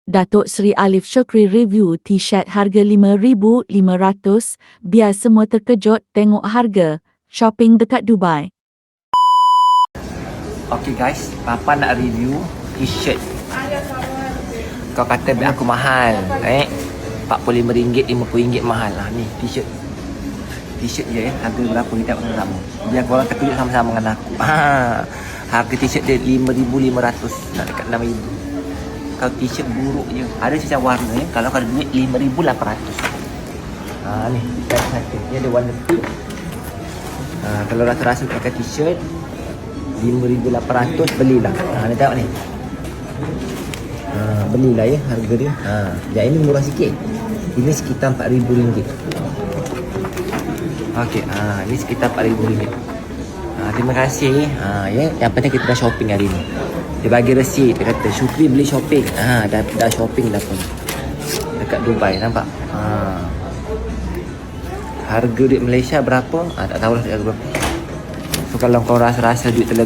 Datuk Seri Alif Syukri review t-shirt harga RM5,500, biar semua terkejut tengok harga. Shopping dekat Dubai. Okay guys, Papa nak review t-shirt. Kau kata beg aku mahal, RM45, RM50 mahal lah ni t-shirt. T-shirt je harga berapa kita tengok sama. Biar korang terkejut sama-sama dengan aku. Harga t-shirt dia RM5,500, nak dekat RM6,000. Kalau t-shirt buruk je, ada sisa warna ya. Kalau ada duit RM5,800. Ni kita satu. Ni ada warna pink. Kalau rasa-rasa pakai t-shirt RM5,800, belilah. Ni tengok ni. Belilah ya harga dia. Yang ini murah sikit. Ini sekitar RM4,000. Okey, ini sekitar RM4,000. Terima kasih. Ya, yang penting kita dah shopping hari ni. Dia bagi resit, dia kata Syukri beli shopping. Dah shopping dah pun. Dekat Dubai, nampak? Harga duit Malaysia berapa? Tak tahulah harga berapa. So kalau kau rasa duit terlebih